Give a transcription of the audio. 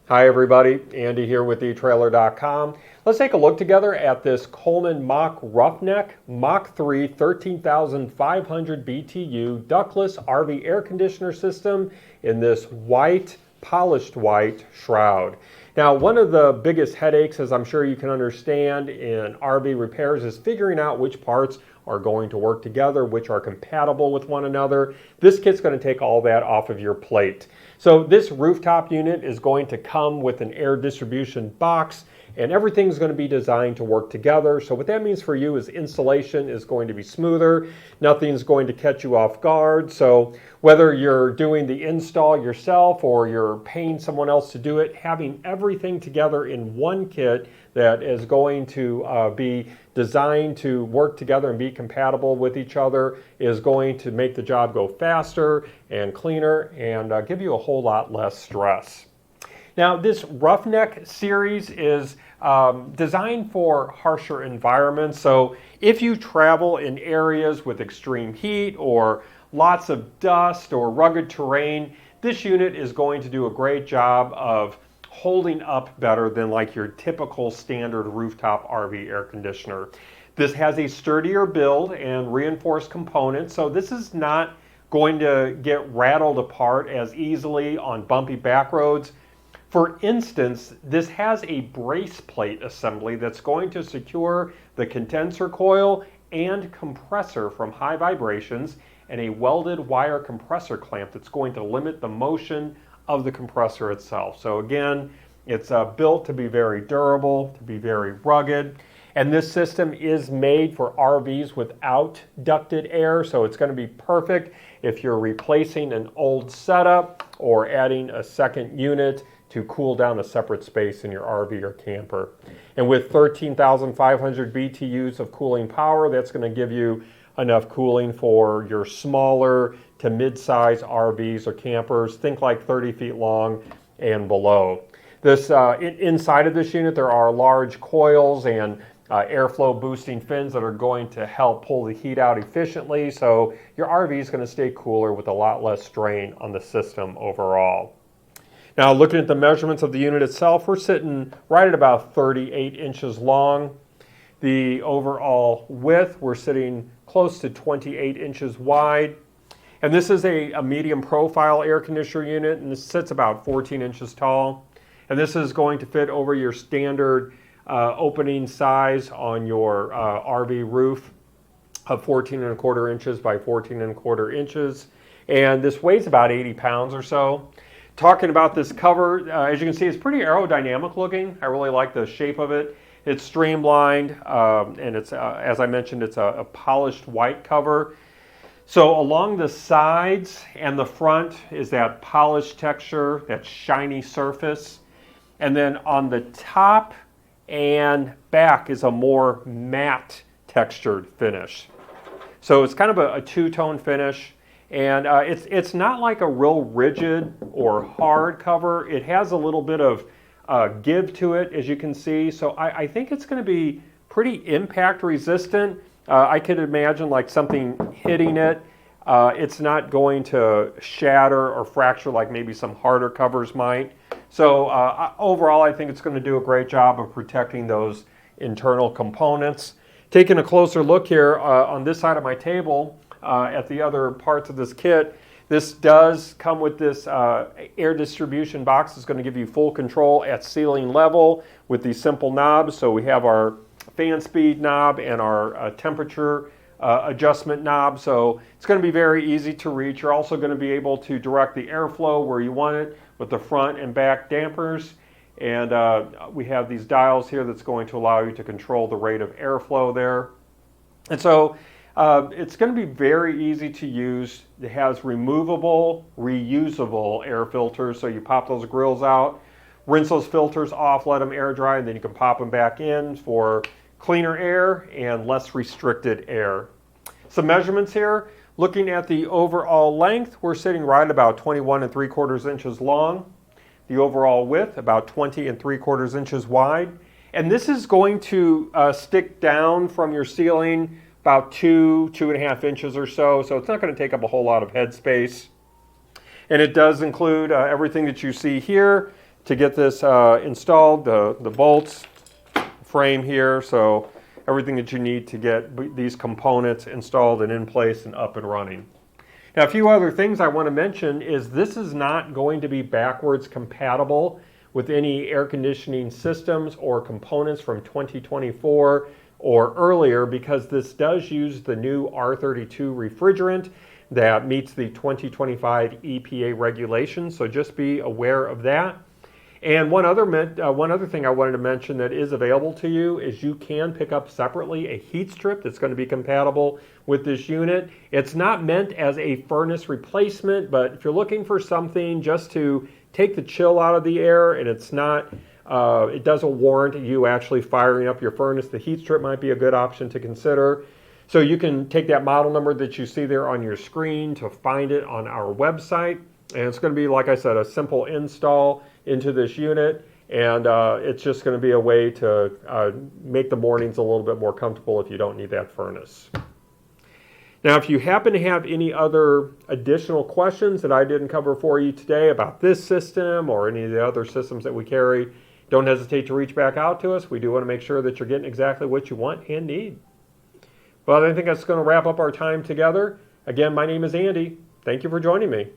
Hi everybody, Andy here with eTrailer.com. Let's take a look together at this Coleman-Mach Roughneck MACH 3 13,500 BTU ductless RV air conditioner system in this white, polished white shroud. Now, one of the biggest headaches, as I'm sure you can understand, in RV repairs is figuring out which parts are going to work together, which are compatible with one another. This kit's going to take all that off of your plate. So this rooftop unit is going to come with an air distribution box, and everything's going to be designed to work together. So what that means for you is installation is going to be smoother. Nothing's going to catch you off guard. So whether you're doing the install yourself or you're paying someone else to do it, having everything together in one kit that is going to be designed to work together and be compatible with each other is going to make the job go faster and cleaner and give you a whole lot less stress. Now, this Roughneck Series is designed for harsher environments. So if you travel in areas with extreme heat or lots of dust or rugged terrain, this unit is going to do a great job of holding up better than like your typical standard rooftop RV air conditioner. This has a sturdier build and reinforced components, so this is not going to get rattled apart as easily on bumpy back roads. For instance, this has a brace plate assembly that's going to secure the condenser coil and compressor from high vibrations, and a welded wire compressor clamp that's going to limit the motion of the compressor itself. So again, it's built to be very durable, to be very rugged. And this system is made for RVs without ducted air, so it's going to be perfect if you're replacing an old setup or adding a second unit to cool down a separate space in your RV or camper. And with 13,500 BTUs of cooling power, that's going to give you enough cooling for your smaller to mid-size RVs or campers. Think like 30 feet long and below. This inside of this unit, there are large coils and airflow boosting fins that are going to help pull the heat out efficiently, so your RV is going to stay cooler with a lot less strain on the system overall. Now, looking at the measurements of the unit itself, we're sitting right at about 38 inches long. The overall width, we're sitting close to 28 inches wide. And this is a medium profile air conditioner unit, and this sits about 14 inches tall. And this is going to fit over your standard opening size on your RV roof of 14¼ inches by 14¼ inches. And this weighs about 80 pounds or so. Talking about this cover, as you can see, it's pretty aerodynamic looking. I really like the shape of it. It's streamlined, and it's, as I mentioned, it's a polished white cover. So along the sides and the front is that polished texture, that shiny surface. And then on the top and back is a more matte textured finish. So it's kind of a two-tone finish. And it's not like a real rigid or hard cover. It has a little bit of give to it, as you can see. So I think it's going to be pretty impact resistant. I could imagine like something hitting it. It's not going to shatter or fracture like maybe some harder covers might. So overall, I think it's going to do a great job of protecting those internal components. Taking a closer look here on this side of my table at the other parts of this kit, this does come with this air distribution box. It's going to give you full control at ceiling level with these simple knobs. So we have our fan speed knob and our temperature adjustment knob. So it's going to be very easy to reach. You're also going to be able to direct the airflow where you want it with the front and back dampers. And we have these dials here that's going to allow you to control the rate of airflow there. And so it's going to be very easy to use. It has removable, reusable air filters. So you pop those grills out, rinse those filters off, let them air dry, and then you can pop them back in for cleaner air and less restricted air. Some measurements here. Looking at the overall length, we're sitting right about 21¾ inches long. The overall width, about 20¾ inches wide. And this is going to stick down from your ceiling about 2.5 inches or so. So it's not going to take up a whole lot of headspace. And it does include everything that you see here. to get this installed, the bolts, frame here, so everything that you need to get these components installed and in place and up and running. Now, a few other things I want to mention is this is not going to be backwards compatible with any air conditioning systems or components from 2024 or earlier, because this does use the new R32 refrigerant that meets the 2025 EPA regulations, so just be aware of that. And one other thing I wanted to mention that is available to you is you can pick up separately a heat strip that's going to be compatible with this unit. It's not meant as a furnace replacement, but if you're looking for something just to take the chill out of the air and it's not, it doesn't warrant you actually firing up your furnace, the heat strip might be a good option to consider. So you can take that model number that you see there on your screen to find it on our website. And it's going to be, like I said, a simple install into this unit, and it's just going to be a way to make the mornings a little bit more comfortable if you don't need that furnace. Now, if you happen to have any other additional questions that I didn't cover for you today about this system or any of the other systems that we carry, don't hesitate to reach back out to us. We do want to make sure that you're getting exactly what you want and need. Well, I think that's going to wrap up our time together. Again, my name is Andy. Thank you for joining me.